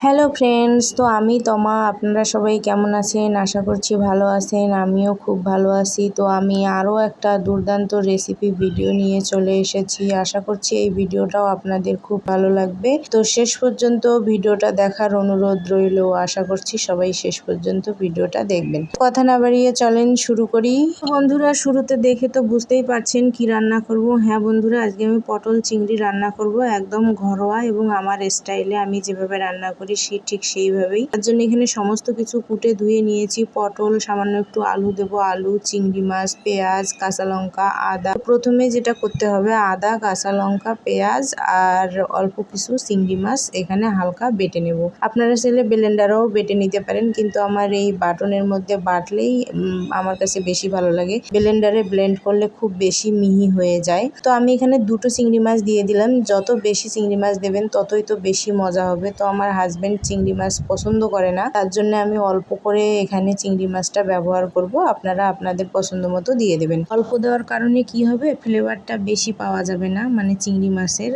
Hello friends, তো আমি তমা। আপনারা সবাই কেমন আছেন? আশা করছি ভালো আছেন। আমিও খুব ভালো আছি। তো আমি আরও একটা দুর্দান্ত রেসিপি ভিডিও নিয়ে চলে এসেছি। আশা করছি এই ভিডিওটাও আপনাদের খুব ভালো লাগবে। তো শেষ পর্যন্ত ভিডিওটা দেখার অনুরোধ রইল। আশা করছি সবাই শেষ পর্যন্ত ভিডিওটা দেখবেন। কথা না বাড়িয়ে চলেন শুরু করি। বন্ধুরা, শুরুতে দেখে তো বুঝতেই পারছেন কি রান্না করব। হ্যাঁ বন্ধুরা, আজকে আমি পটল চিংড়ি রান্না করব, একদম ঘরোয়া এবং আমার স্টাইলে। আমি যেভাবে রান্না করি ঠিক সেইভাবেই। তার জন্য এখানে সমস্ত কিছু কুটে ধুয়ে নিয়েছি। পটল, সামান্য একটু আলু দেবো, আলু, চিংড়ি মাছ, পেঁয়াজ, কাঁচা লঙ্কা, আদা। প্রথমে যেটা করতে হবে, আদা, কাঁচা লঙ্কা, পেঁয়াজ আর অল্প কিছু চিংড়ি মাছ এখানে হালকা বেটে নেব। আপনারা চাইলে ব্লেন্ডারেও বেটে নিতে পারেন, কিন্তু আমার এই বাটনের মধ্যে বাটলেই আমার কাছে বেশি ভালো লাগে। ব্লেন্ডারে ব্লেন্ড করলে খুব বেশি মিহি হয়ে যায়। তো আমি এখানে দুটো চিংড়ি মাছ দিয়ে দিলাম। যত বেশি চিংড়ি মাছ দেবেন ততই তো বেশি মজা হবে। তো আমার হাজবেন্ড চিংড়ি মাছ পছন্দ করে না, তার জন্য আমি অল্প করে এখানে চিংড়ি মাছটা ব্যবহার করব। আপনারা আপনাদের পছন্দ মতো দিয়ে দেবেন। অল্প দেওয়ার কারণে কি হবে, ফ্লেভারটা বেশি পাওয়া যাবে না, মানে চিংড়ি মাছের।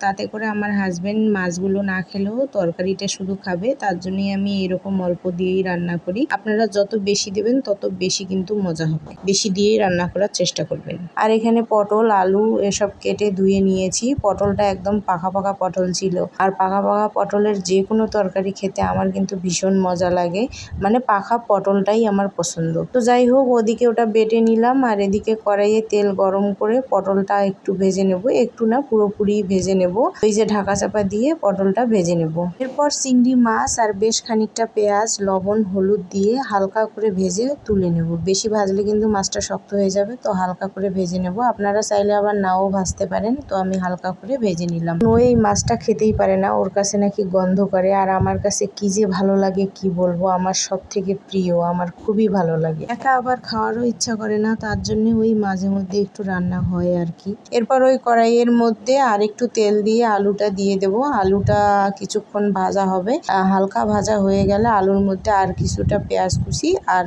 তাতে করে আমার হাজবেন্ড মাছগুলো না খেলেও তরকারিটা শুধু খাবে। তার জন্যই আমি এরকম অল্প দিয়েই রান্না করি। আপনারা যত বেশি দেবেন তত বেশি কিন্তু মজা হবে। বেশি দিয়েই রান্না করার চেষ্টা করবেন। আর এখানে পটল, আলু এসব কেটে ধুয়ে নিয়েছি। পটলটা একদম পাকা পাকা পটল ছিল। আর পাকা পাকা পটলের যে কোনো তরকারি খেতে আমার কিন্তু ভীষণ মজা লাগে, মানে পাকা পটলটাই আমার পছন্দ। তো যাই হোক, ওদিকে ওটা বেটে নিলাম আর এদিকে কড়াইয়ে তেল গরম করে পটলটা একটু ভেজে নেব, একটু না পুরোপুরি ভেজে নেব। ওই যে ঢাকা চাপা দিয়ে পটলটা ভেজে নেব। এরপর চিংড়ি মাছ আর বেশ খানিকটা পেঁয়াজ, লবণ, হলুদ দিয়ে হালকা করে ভেজে তুলে নেব। বেশি ভাজলে কিন্তু মাছটা শক্ত হয়ে যাবে, তো হালকা করে ভেজে নেব। আপনারা চাইলে আবার নাও ভাজতে পারেন। তো আমি হালকা করে ভেজে নিলাম। ও এই মাছটা খেতেই পারে না, ওর কাছে নাকি গন্ধ করে। আর আমার কাছে কি যে ভালো লাগে কি বলবো, আমার সব থেকে প্রিয়, আমার খুবই ভালো লাগে। একা আবার খাওয়ারও ইচ্ছা করে না, তার জন্য ওই মাঝে মধ্যে একটু রান্না হয় আর কি। এরপর ওই কড়াইয়ের মধ্যে আর একটু তেল দিয়ে আলুটা দিয়ে দেব। আলুটা কিছুক্ষণ ভাজা হবে। হালকা ভাজা হয়ে গেলে আলুর মধ্যে আর কিছুটা পেঁয়াজ কুচি আর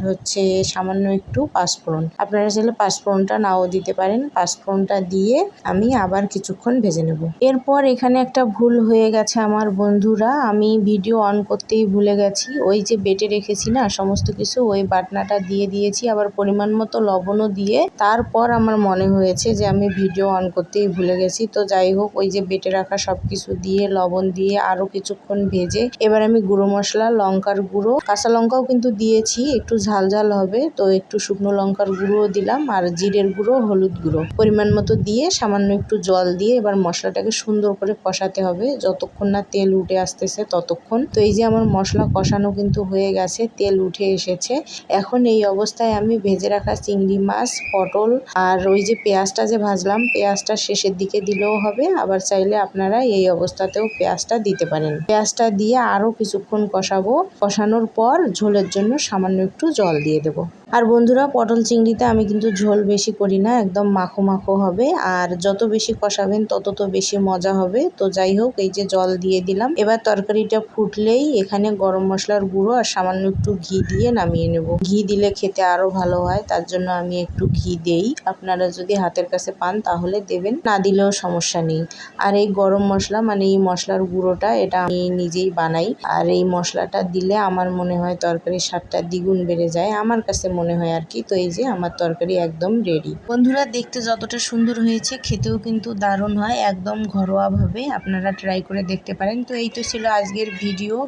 সামান্য একটু পাঁচফোড়ন। আপনারা চাইলে পাঁচফোড়নটা নাও দিতে পারেন। পাঁচফোড়নটা দিয়ে আমি আবার কিছুক্ষণ ভেজে নেব। এরপর এখানে একটা ভুল হয়ে গেছে আমার বন্ধুরা, আমি ভিডিও অন করতেই ভুলে গেছি। ওই যে বেটে রেখেছি না সমস্ত কিছু, ওই বাটনাটা দিয়ে দিয়েছি, আবার পরিমাণ মতো লবণও দিয়ে। তারপর আমার মনে হয়েছে যে আমি ভিডিও অন করতেই ভুলে গেছি। তো যাই হোক, ওই যে বেটে রাখা সব কিছু দিয়ে লবণ দিয়ে আরও কিছুক্ষণ ভেজে এবার আমি গুঁড়ো মশলা, লঙ্কার গুঁড়ো, কাঁচা লঙ্কাও কিন্তু দিয়েছি, একটু ঝাল ঝাল হবে তো একটু শুকনো লঙ্কার গুঁড়োও দিলাম, আর জিরের গুঁড়ো, হলুদ গুঁড়ো পরিমাণ মতো দিয়ে সামান্য একটু জল দিয়ে এবার মশলাটাকে সুন্দর করে কষাতে হবে যতক্ষণ না তেল উঠে আসতেছে ততক্ষণ। তো এই যে আমার মশলা কষানো কিন্তু হয়ে গেছে, তেল উঠে এসেছে। এখন এই অবস্থায় আমি ভেজে রাখা চিংড়ি মাছ, পটল আর ওই যে পেঁয়াজটা যে ভাজলাম, পেঁয়াজটা শেষের দিকে দিলেও হবে, আবার চাইলে আপনারা এই অবস্থাতেও পেঁয়াজটা দিতে পারেন। পেঁয়াজটা দিয়ে আরও কিছুক্ষণ কষাবো। কষানোর পর ঝোলের জন্য সামান্য একটু জল দিয়ে দেবো। আর বন্ধুরা, পটল চিংড়িতে আমি কিন্তু ঝোল বেশি করি না, একদম মাখো মাখো হবে। আর যত বেশি কষাবেন তত তো বেশি মজা হবে। তো যাই হোক, এই যে জল দিয়ে দিলাম। এবার তরকারিটা ফুটলেই এখানে গরম মশলার গুঁড়ো আর সামান্য একটু ঘি দিয়ে নামিয়ে নেব। ঘি দিলে খেতে আরো ভালো হয়, তার জন্য আমি একটু ঘি দেই। আপনারা যদি হাতের কাছে পান তাহলে দেবেন, না দিলেও সমস্যা নেই। আর এই গরম মশলা, মানে এই মশলার গুঁড়োটা, এটা আমি নিজেই বানাই। আর এই মশলাটা দিলে আমার মনে হয় তরকারির স্বাদটা দ্বিগুণ বেড়ে যায়, আমার কাছে মনে হয় আর কি। তো এই যে আমার তরকারি একদম রেডি। বন্ধুরা, দেখতে যতটা সুন্দর হয়েছে খেতেও কিন্তু দারুণ হয়, একদম ঘরোয়াভাবে। আপনারা ট্রাই করে দেখতে পারেন। তো এই তো ছিল আজকের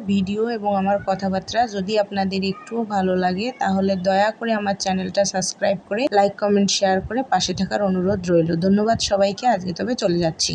ভিডিও এবং আমার কথাবার্তা। যদি আপনাদের একটুও ভালো লাগে তাহলে দয়া করে আমার চ্যানেলটা সাবস্ক্রাইব করে লাইক, কমেন্ট, শেয়ার করে পাশে থাকার অনুরোধ রইল। ধন্যবাদ সবাইকে। আজকে তবে চলে যাচ্ছি।